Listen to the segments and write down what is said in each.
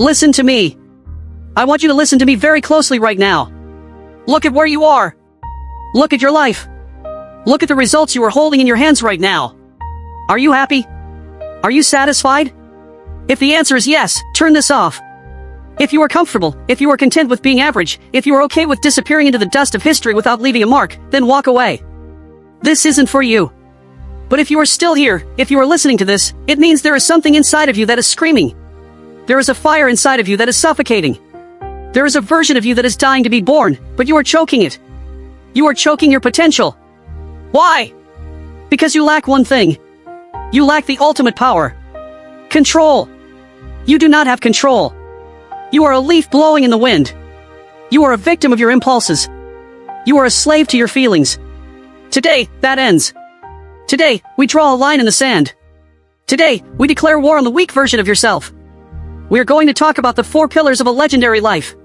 Listen to me. I want you to listen to me very closely right now. Look at where you are. Look at your life. Look at the results you are holding in your hands right now. Are you happy? Are you satisfied? If the answer is yes, turn this off. If you are comfortable, if you are content with being average, if you are okay with disappearing into the dust of history without leaving a mark, then walk away. This isn't for you. But if you are still here, if you are listening to this, it means there is something inside of you that is screaming. There is a fire inside of you that is suffocating. There is a version of you that is dying to be born, but you are choking it. You are choking your potential. Why? Because you lack one thing. You lack the ultimate power. Control. You do not have control. You are a leaf blowing in the wind. You are a victim of your impulses. You are a slave to your feelings. Today, that ends. Today, we draw a line in the sand. Today, we declare war on the weak version of yourself. We are going to talk about the 4 pillars of a legendary life.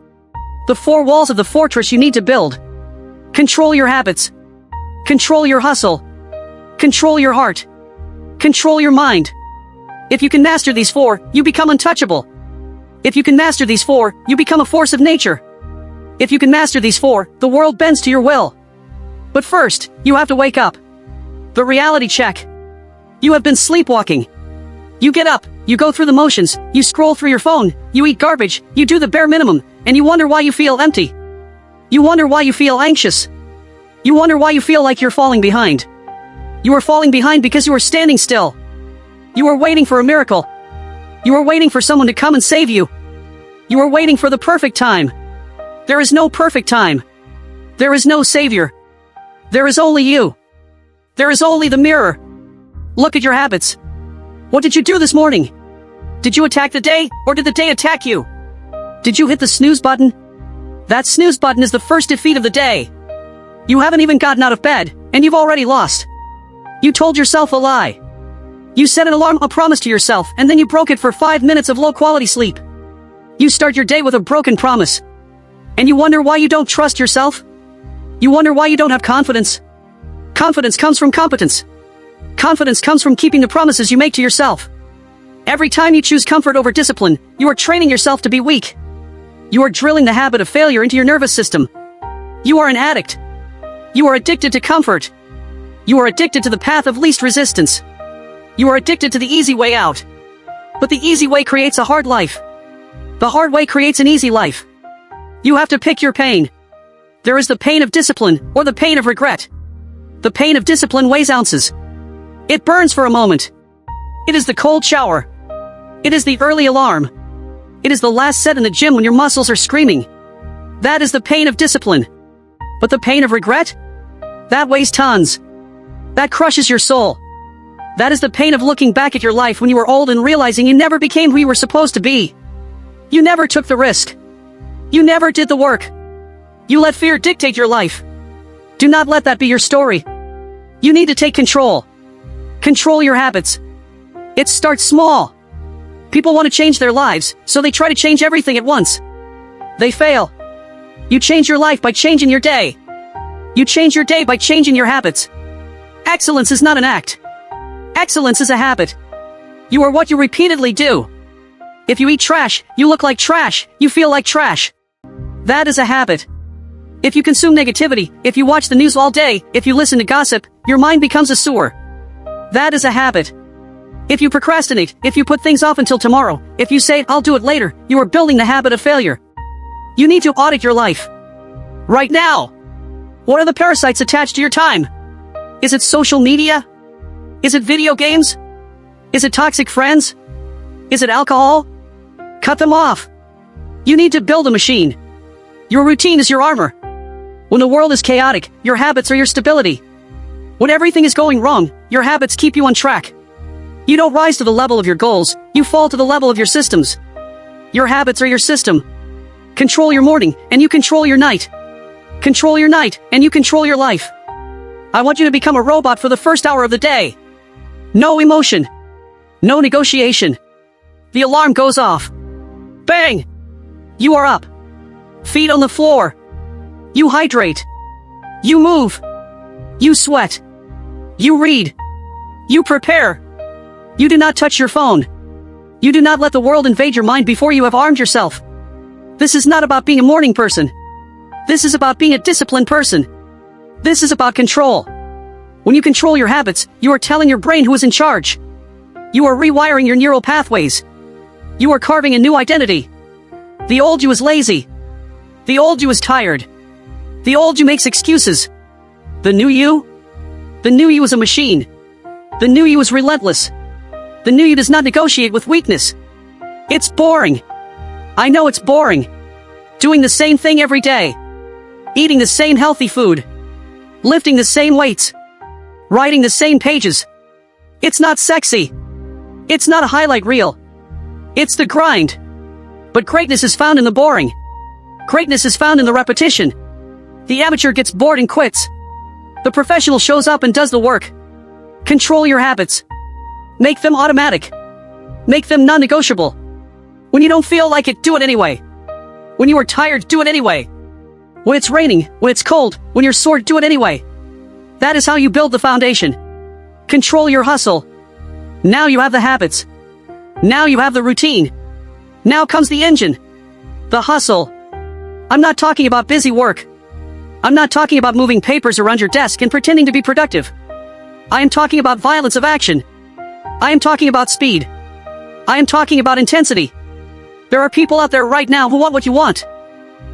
The 4 walls of the fortress you need to build. Control your habits. Control your hustle. Control your heart. Control your mind. If you can master these 4, you become untouchable. If you can master these 4, you become a force of nature. If you can master these 4, the world bends to your will. But first, you have to wake up. The reality check. You have been sleepwalking. You get up, you go through the motions, you scroll through your phone, you eat garbage, you do the bare minimum, and you wonder why you feel empty. You wonder why you feel anxious. You wonder why you feel like you're falling behind. You are falling behind because you are standing still. You are waiting for a miracle. You are waiting for someone to come and save you. You are waiting for the perfect time. There is no perfect time. There is no savior. There is only you. There is only the mirror. Look at your habits. What did you do this morning? Did you attack the day, or did the day attack you? Did you hit the snooze button? That snooze button is the first defeat of the day. You haven't even gotten out of bed, and you've already lost. You told yourself a lie. You set an alarm, a promise to yourself, and then you broke it for 5 minutes of low-quality sleep. You start your day with a broken promise. And you wonder why you don't trust yourself? You wonder why you don't have confidence? Confidence comes from competence. Confidence comes from keeping the promises you make to yourself. Every time you choose comfort over discipline, you are training yourself to be weak. You are drilling the habit of failure into your nervous system. You are an addict. You are addicted to comfort. You are addicted to the path of least resistance. You are addicted to the easy way out. But the easy way creates a hard life. The hard way creates an easy life. You have to pick your pain. There is the pain of discipline, or the pain of regret. The pain of discipline weighs ounces. It burns for a moment. It is the cold shower. It is the early alarm. It is the last set in the gym when your muscles are screaming. That is the pain of discipline. But the pain of regret? That weighs tons. That crushes your soul. That is the pain of looking back at your life when you were old and realizing you never became who you were supposed to be. You never took the risk. You never did the work. You let fear dictate your life. Do not let that be your story. You need to take control. Control your habits. It starts small. People want to change their lives, so they try to change everything at once. They fail. You change your life by changing your day. You change your day by changing your habits. Excellence is not an act. Excellence is a habit. You are what you repeatedly do. If you eat trash, you look like trash, you feel like trash. That is a habit. If you consume negativity, if you watch the news all day, if you listen to gossip, your mind becomes a sewer. That is a habit. If you procrastinate, if you put things off until tomorrow, if you say, I'll do it later, you are building the habit of failure. You need to audit your life. Right now. What are the parasites attached to your time? Is it social media? Is it video games? Is it toxic friends? Is it alcohol? Cut them off. You need to build a machine. Your routine is your armor. When the world is chaotic, your habits are your stability. When everything is going wrong, your habits keep you on track. You don't rise to the level of your goals, you fall to the level of your systems. Your habits are your system. Control your morning, and you control your night. Control your night, and you control your life. I want you to become a robot for the first hour of the day. No emotion. No negotiation. The alarm goes off. Bang! You are up. Feet on the floor. You hydrate. You move. You sweat. You read. You prepare. You do not touch your phone. You do not let the world invade your mind before you have armed yourself. This is not about being a morning person. This is about being a disciplined person. This is about control. When you control your habits, you are telling your brain who is in charge. You are rewiring your neural pathways. You are carving a new identity. The old you is lazy. The old you is tired. The old you makes excuses. The new you? The new you is a machine. The new you is relentless. The new you does not negotiate with weakness. It's boring. I know it's boring. Doing the same thing every day. Eating the same healthy food. Lifting the same weights. Writing the same pages. It's not sexy. It's not a highlight reel. It's the grind. But greatness is found in the boring. Greatness is found in the repetition. The amateur gets bored and quits. The professional shows up and does the work. Control your habits. Make them automatic. Make them non-negotiable. When you don't feel like it, do it anyway. When you are tired, do it anyway. When it's raining, when it's cold, when you're sore, do it anyway. That is how you build the foundation. Control your hustle. Now you have the habits. Now you have the routine. Now comes the engine. The hustle. I'm not talking about busy work. I'm not talking about moving papers around your desk and pretending to be productive. I am talking about violence of action. I am talking about speed. I am talking about intensity. There are people out there right now who want what you want.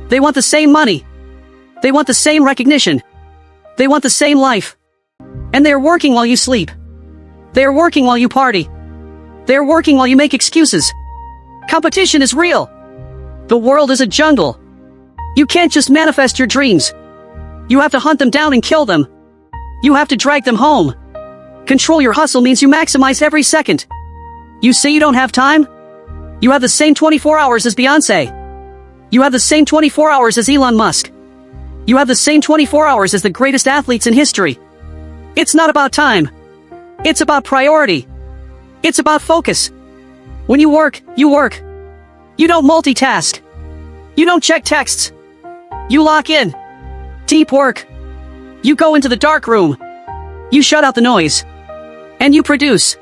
They want the same money. They want the same recognition. They want the same life. And they are working while you sleep. They are working while you party. They are working while you make excuses. Competition is real. The world is a jungle. You can't just manifest your dreams. You have to hunt them down and kill them. You have to drag them home. Control your hustle means you maximize every second. You say you don't have time? You have the same 24 hours as Beyonce. You have the same 24 hours as Elon Musk. You have the same 24 hours as the greatest athletes in history. It's not about time. It's about priority. It's about focus. When you work, you work. You don't multitask. You don't check texts. You lock in. Deep work. You go into the dark room. You shut out the noise. And you produce.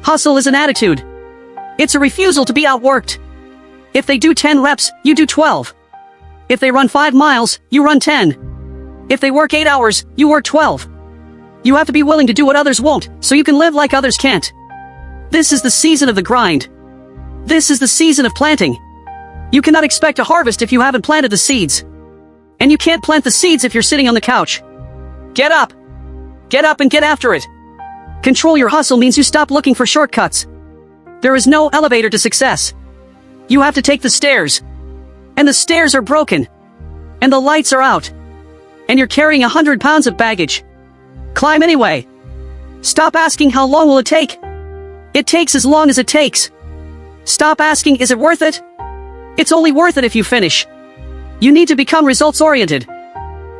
Hustle is an attitude. It's a refusal to be outworked. If they do 10 reps, you do 12. If they run 5 miles, you run 10. If they work 8 hours, you work 12. You have to be willing to do what others won't, so you can live like others can't. This is the season of the grind. This is the season of planting. You cannot expect a harvest if you haven't planted the seeds. And you can't plant the seeds if you're sitting on the couch. Get up. Get up and get after it. Control your hustle means you stop looking for shortcuts. There is no elevator to success. You have to take the stairs. And the stairs are broken. And the lights are out. And you're carrying 100 pounds of baggage. Climb anyway. Stop asking how long will it take. It takes as long as it takes. Stop asking, is it worth it? It's only worth it if you finish. You need to become results-oriented.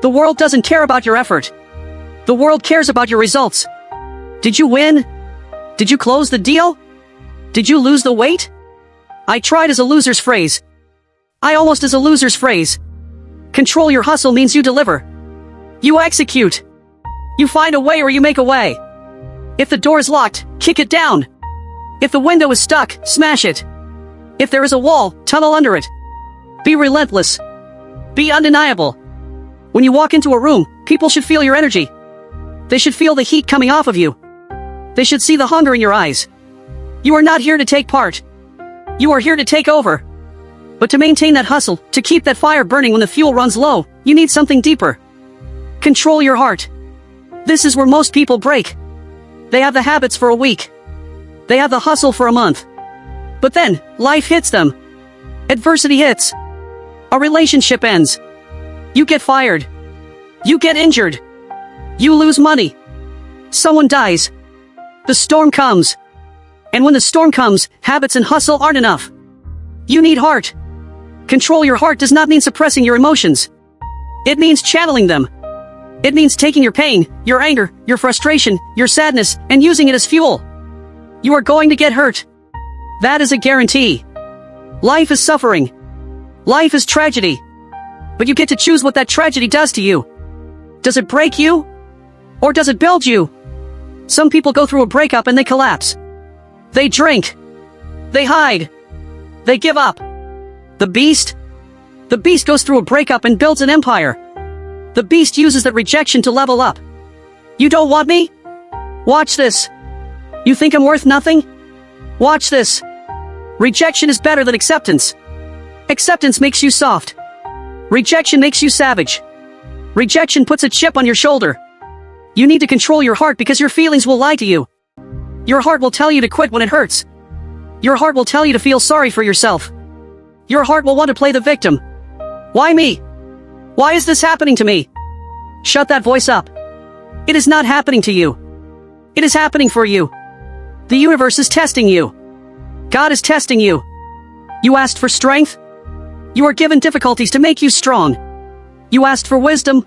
The world doesn't care about your effort. The world cares about your results. Did you win? Did you close the deal? Did you lose the weight? I tried as a loser's phrase. I almost as a loser's phrase. Control your hustle means you deliver. You execute. You find a way or you make a way. If the door is locked, kick it down. If the window is stuck, smash it. If there is a wall, tunnel under it. Be relentless. Be undeniable. When you walk into a room, people should feel your energy. They should feel the heat coming off of you. They should see the hunger in your eyes. You are not here to take part. You are here to take over. But to maintain that hustle, to keep that fire burning when the fuel runs low, you need something deeper. Control your heart. This is where most people break. They have the habits for a week. They have the hustle for a month. But then, life hits them. Adversity hits. A relationship ends. You get fired. You get injured. You lose money. Someone dies. The storm comes. And when the storm comes, habits and hustle aren't enough. You need heart. Control your heart does not mean suppressing your emotions. It means channeling them. It means taking your pain, your anger, your frustration, your sadness, and using it as fuel. You are going to get hurt. That is a guarantee. Life is suffering. Life is tragedy. But you get to choose what that tragedy does to you. Does it break you? Or does it build you? Some people go through a breakup and they collapse. They drink. They hide. They give up. The beast? The beast goes through a breakup and builds an empire. The beast uses that rejection to level up. You don't want me? Watch this. You think I'm worth nothing? Watch this. Rejection is better than acceptance. Acceptance makes you soft. Rejection makes you savage. Rejection puts a chip on your shoulder. You need to control your heart because your feelings will lie to you. Your heart will tell you to quit when it hurts. Your heart will tell you to feel sorry for yourself. Your heart will want to play the victim. Why me? Why is this happening to me? Shut that voice up. It is not happening to you. It is happening for you. The universe is testing you. God is testing you. You asked for strength. You are given difficulties to make you strong. You asked for wisdom.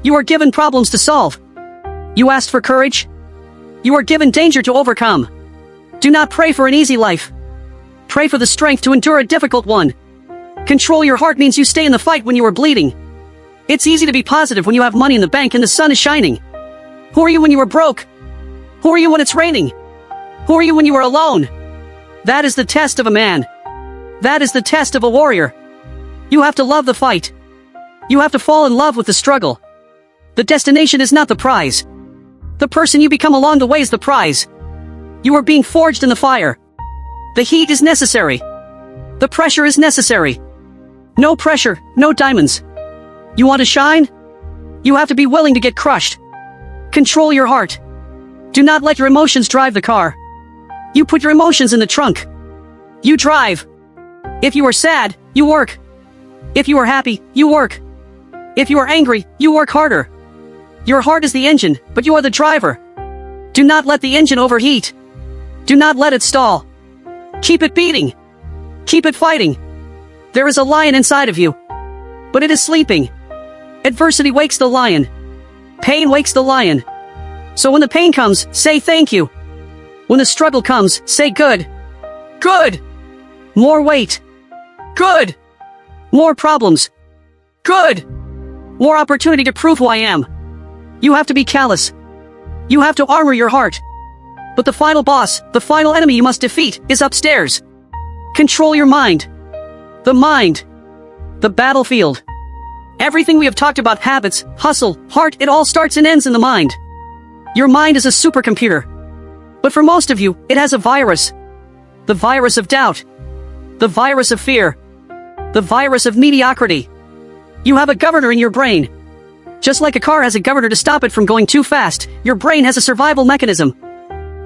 You are given problems to solve. You asked for courage. You are given danger to overcome. Do not pray for an easy life. Pray for the strength to endure a difficult one. Control your heart means you stay in the fight when you are bleeding. It's easy to be positive when you have money in the bank and the sun is shining. Who are you when you are broke? Who are you when it's raining? Who are you when you are alone? That is the test of a man. That is the test of a warrior. You have to love the fight. You have to fall in love with the struggle. The destination is not the prize. The person you become along the way is the prize. You are being forged in the fire. The heat is necessary. The pressure is necessary. No pressure, no diamonds. You want to shine? You have to be willing to get crushed. Control your heart. Do not let your emotions drive the car. You put your emotions in the trunk. You drive. If you are sad, you work. If you are happy, you work. If you are angry, you work harder. Your heart is the engine, but you are the driver. Do not let the engine overheat. Do not let it stall. Keep it beating. Keep it fighting. There is a lion inside of you, but it is sleeping. Adversity wakes the lion. Pain wakes the lion. So when the pain comes, say thank you. When the struggle comes, say good. Good. More weight. Good. More problems. Good. More opportunity to prove who I am. You have to be callous. You have to armor your heart. But the final boss, the final enemy you must defeat, is upstairs. Control your mind. The mind. The battlefield. Everything we have talked about, habits, hustle, heart, it all starts and ends in the mind. Your mind is a supercomputer. But for most of you, it has a virus. The virus of doubt. The virus of fear. The virus of mediocrity. You have a governor in your brain. Just like a car has a governor to stop it from going too fast, your brain has a survival mechanism.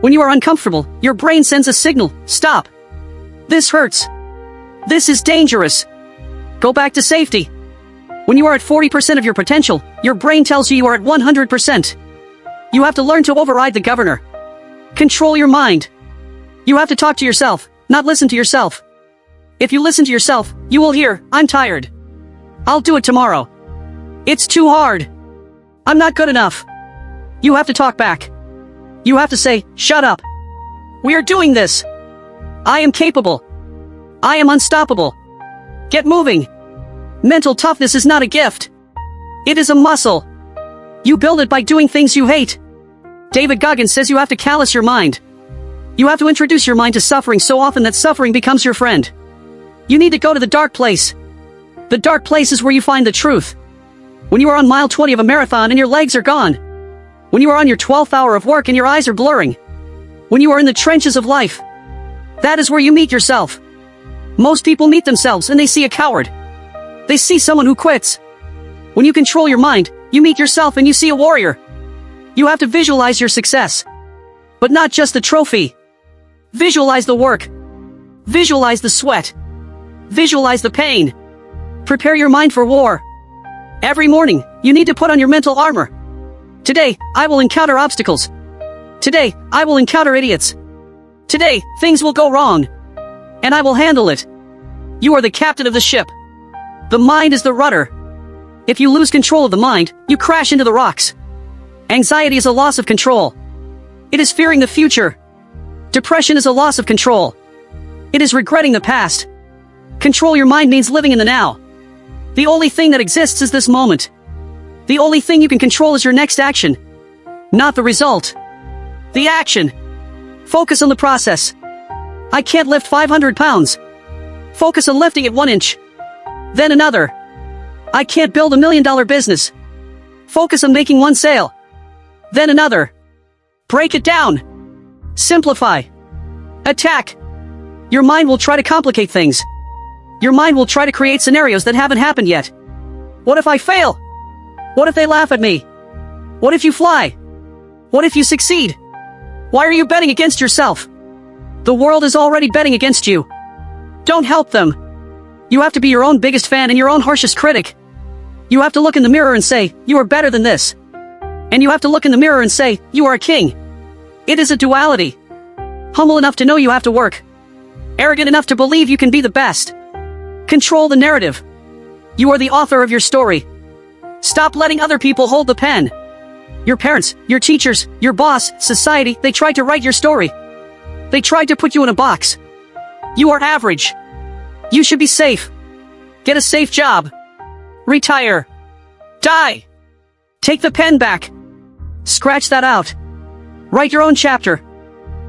When you are uncomfortable, your brain sends a signal, stop. This hurts. This is dangerous. Go back to safety. When you are at 40% of your potential, your brain tells you you are at 100%. You have to learn to override the governor. Control your mind. You have to talk to yourself, not listen to yourself. If you listen to yourself, you will hear, I'm tired. I'll do it tomorrow. It's too hard. I'm not good enough. You have to talk back. You have to say, shut up. We are doing this. I am capable. I am unstoppable. Get moving. Mental toughness is not a gift. It is a muscle. You build it by doing things you hate. David Goggins says you have to callous your mind. You have to introduce your mind to suffering so often that suffering becomes your friend. You need to go to the dark place. The dark place is where you find the truth. When you are on mile 20 of a marathon and your legs are gone. When you are on your 12th hour of work and your eyes are blurring. When you are in the trenches of life. That is where you meet yourself. Most people meet themselves and they see a coward. They see someone who quits. When you control your mind, you meet yourself and you see a warrior. You have to visualize your success. But not just the trophy. Visualize the work. Visualize the sweat. Visualize the pain. Prepare your mind for war. Every morning, you need to put on your mental armor. Today, I will encounter obstacles. Today, I will encounter idiots. Today, things will go wrong. And I will handle it. You are the captain of the ship. The mind is the rudder. If you lose control of the mind, you crash into the rocks. Anxiety is a loss of control. It is fearing the future. Depression is a loss of control. It is regretting the past. Control your mind means living in the now. The only thing that exists is this moment. The only thing you can control is your next action. Not the result. The action. Focus on the process. I can't lift 500 pounds. Focus on lifting it 1 inch. Then another. I can't build $1 million business. Focus on making 1 sale. Then another. Break it down. Simplify. Attack. Your mind will try to complicate things. Your mind will try to create scenarios that haven't happened yet. What if I fail? What if they laugh at me? What if you fly? What if you succeed? Why are you betting against yourself? The world is already betting against you. Don't help them. You have to be your own biggest fan and your own harshest critic. You have to look in the mirror and say, you are better than this. And you have to look in the mirror and say, you are a king. It is a duality. Humble enough to know you have to work. Arrogant enough to believe you can be the best. Control the narrative. You are the author of your story. Stop letting other people hold the pen. Your parents, your teachers, your boss, society, they tried to write your story. They tried to put you in a box. You are average. You should be safe. Get a safe job. Retire. Die. Take the pen back. Scratch that out. Write your own chapter.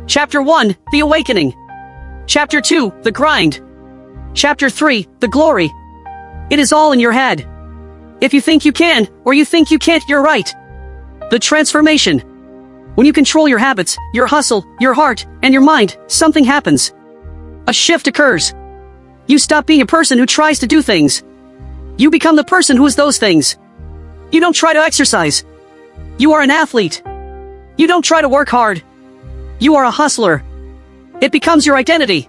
Chapter 1, the awakening. Chapter 2, the grind. Chapter 3, the glory. It is all in your head. If you think you can, or you think you can't, you're right. The transformation. When you control your habits, your hustle, your heart, and your mind, something happens. A shift occurs. You stop being a person who tries to do things. You become the person who is those things. You don't try to exercise. You are an athlete. You don't try to work hard. You are a hustler. It becomes your identity.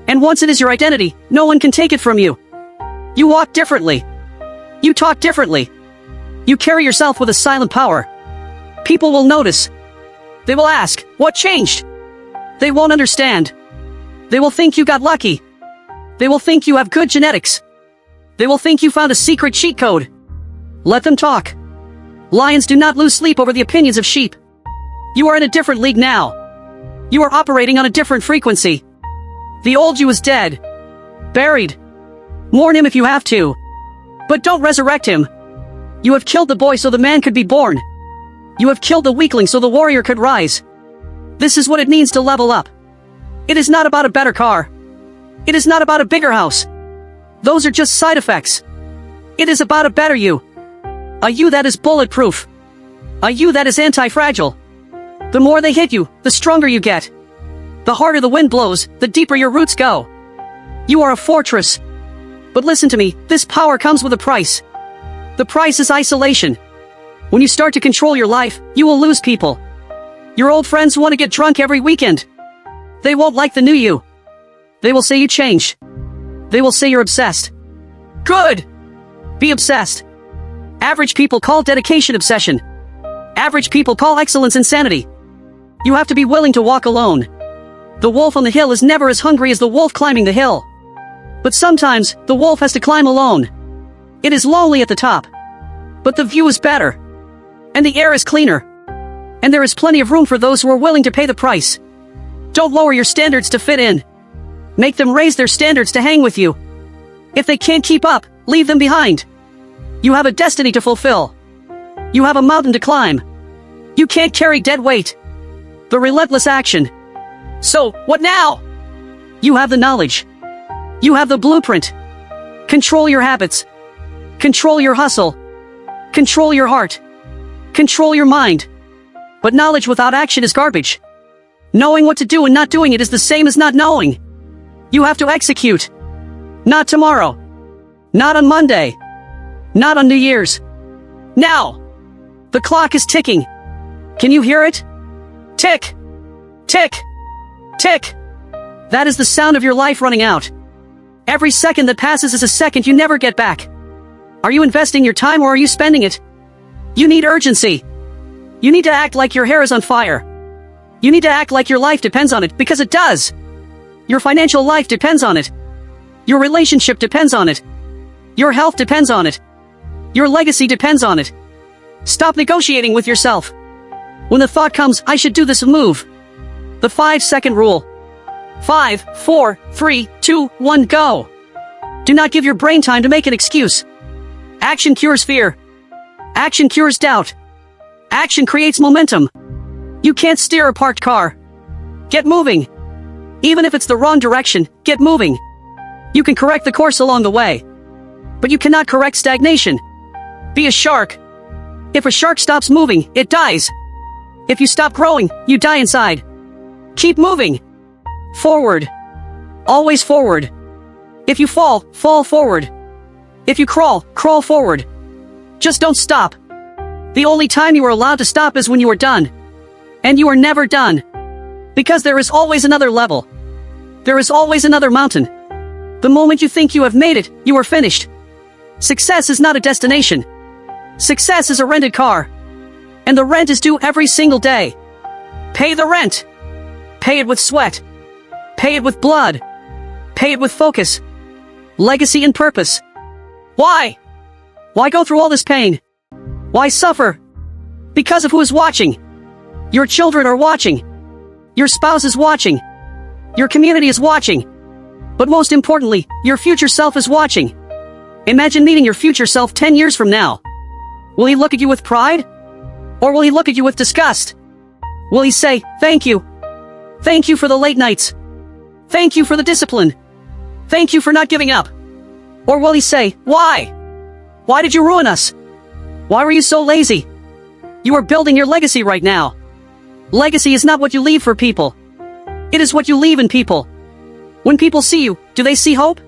And once it is your identity, no one can take it from you. You walk differently. You talk differently. You carry yourself with a silent power. People will notice. They will ask, what changed? They won't understand. They will think you got lucky. They will think you have good genetics. They will think you found a secret cheat code. Let them talk. Lions do not lose sleep over the opinions of sheep. You are in a different league now. You are operating on a different frequency. The old you is dead. Buried. Mourn him if you have to. But don't resurrect him. You have killed the boy so the man could be born. You have killed the weakling so the warrior could rise. This is what it means to level up. It is not about a better car. It is not about a bigger house. Those are just side effects. It is about a better you. A you that is bulletproof. A you that is anti-fragile. The more they hit you, the stronger you get. The harder the wind blows, the deeper your roots go. You are a fortress. But listen to me, this power comes with a price. The price is isolation. When you start to control your life, you will lose people. Your old friends want to get drunk every weekend. They won't like the new you. They will say you changed. They will say you're obsessed. Good! Be obsessed. Average people call dedication obsession. Average people call excellence insanity. You have to be willing to walk alone. The wolf on the hill is never as hungry as the wolf climbing the hill. But sometimes, the wolf has to climb alone. It is lonely at the top. But the view is better. And the air is cleaner. And there is plenty of room for those who are willing to pay the price. Don't lower your standards to fit in. Make them raise their standards to hang with you. If they can't keep up, leave them behind. You have a destiny to fulfill. You have a mountain to climb. You can't carry dead weight. The relentless action. So, what now? You have the knowledge. You have the blueprint. Control your habits. Control your hustle. Control your heart. Control your mind. But knowledge without action is garbage. Knowing what to do and not doing it is the same as not knowing. You have to execute. Not tomorrow. Not on Monday. Not on New Year's. Now. The clock is ticking. Can you hear it? Tick. Tick. Tick. That is the sound of your life running out. Every second that passes is a second you never get back. Are you investing your time or are you spending it? You need urgency. You need to act like your hair is on fire. You need to act like your life depends on it, because it does. Your financial life depends on it. Your relationship depends on it. Your health depends on it. Your legacy depends on it. Stop negotiating with yourself. When the thought comes, I should do this move. The 5-second rule. 5, 4, 3, 2, 1, go. Do not give your brain time to make an excuse. Action cures fear. Action cures doubt. Action creates momentum. You can't steer a parked car. Get moving. Even if it's the wrong direction, get moving. You can correct the course along the way. But you cannot correct stagnation. Be a shark. If a shark stops moving, it dies. If you stop growing, you die inside. Keep moving. Forward. Always forward. If you fall, fall forward. If you crawl, crawl forward. Just don't stop. The only time you are allowed to stop is when you are done. And you are never done. Because there is always another level. There is always another mountain. The moment you think you have made it, you are finished. Success is not a destination. Success is a rented car. And the rent is due every single day. Pay the rent. Pay it with sweat. Pay it with blood. Pay it with focus. Legacy and purpose. Why? Why go through all this pain? Why suffer? Because of who is watching. Your children are watching. Your spouse is watching. Your community is watching. But most importantly, your future self is watching. Imagine meeting your future self 10 years from now. Will he look at you with pride? Or will he look at you with disgust? Will he say, "Thank you. Thank you for the late nights. Thank you for the discipline. Thank you for not giving up"? Or will he say, "Why? Why did you ruin us? Why were you so lazy?" You are building your legacy right now. Legacy is not what you leave for people. It is what you leave in people. When people see you, do they see hope?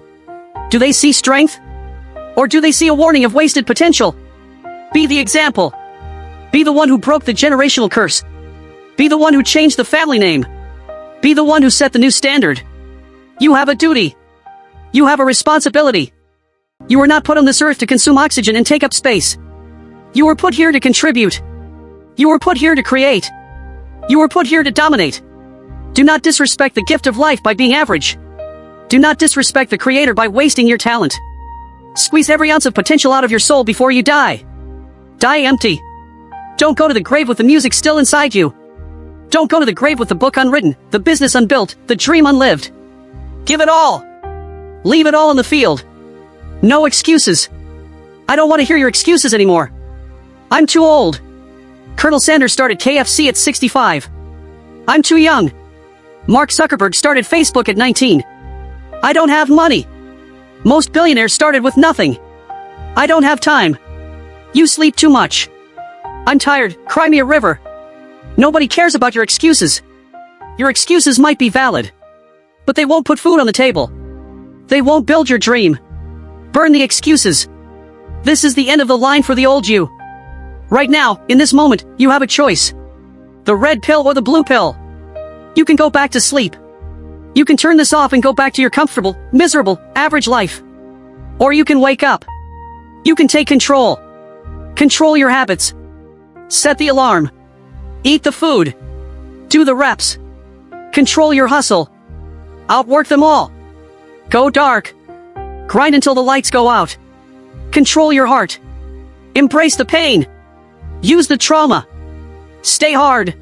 Do they see strength? Or do they see a warning of wasted potential? Be the example. Be the one who broke the generational curse. Be the one who changed the family name. Be the one who set the new standard. You have a duty. You have a responsibility. You were not put on this earth to consume oxygen and take up space. You were put here to contribute. You were put here to create. You were put here to dominate. Do not disrespect the gift of life by being average. Do not disrespect the Creator by wasting your talent. Squeeze every ounce of potential out of your soul before you die. Die empty. Don't go to the grave with the music still inside you. Don't go to the grave with the book unwritten, the business unbuilt, the dream unlived. Give it all. Leave it all in the field. No excuses. I don't want to hear your excuses anymore. I'm too old. Colonel Sanders started KFC at 65. I'm too young. Mark Zuckerberg started Facebook at 19. I don't have money. Most billionaires started with nothing. I don't have time. You sleep too much. I'm tired. Cry me a river. Nobody cares about your excuses. Your excuses might be valid, but they won't put food on the table. They won't build your dream. Burn the excuses. This is the end of the line for the old you. Right now, in this moment, you have a choice. The red pill or the blue pill. You can go back to sleep. You can turn this off and go back to your comfortable, miserable, average life. Or you can wake up. You can take control. Control your habits. Set the alarm. Eat the food. Do the reps. Control your hustle. Outwork them all. Go dark. Grind until the lights go out. Control your heart. Embrace the pain. Use the trauma. Stay hard.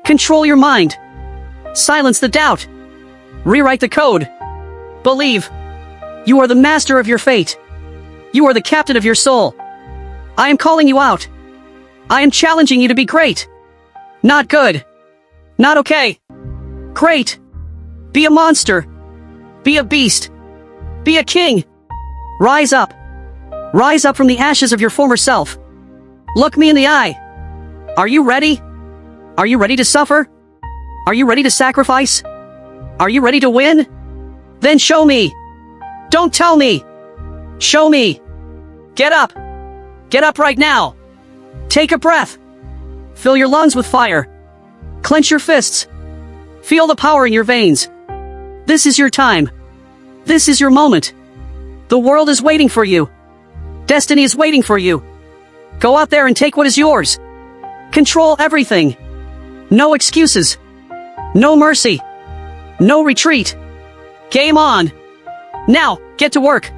Control your mind. Silence the doubt. Rewrite the code. Believe. You are the master of your fate. You are the captain of your soul. I am calling you out. I am challenging you to be great. Not good. Not okay. Great. Be a monster. Be a beast. Be a king. Rise up. Rise up from the ashes of your former self. Look me in the eye. Are you ready? Are you ready to suffer? Are you ready to sacrifice? Are you ready to win? Then show me. Don't tell me. Show me. Get up. Get up right now. Take a breath. Fill your lungs with fire. Clench your fists. Feel the power in your veins. This is your time. This is your moment. The world is waiting for you. Destiny is waiting for you. Go out there and take what is yours. Control everything. No excuses. No mercy. No retreat. Game on. Now, get to work.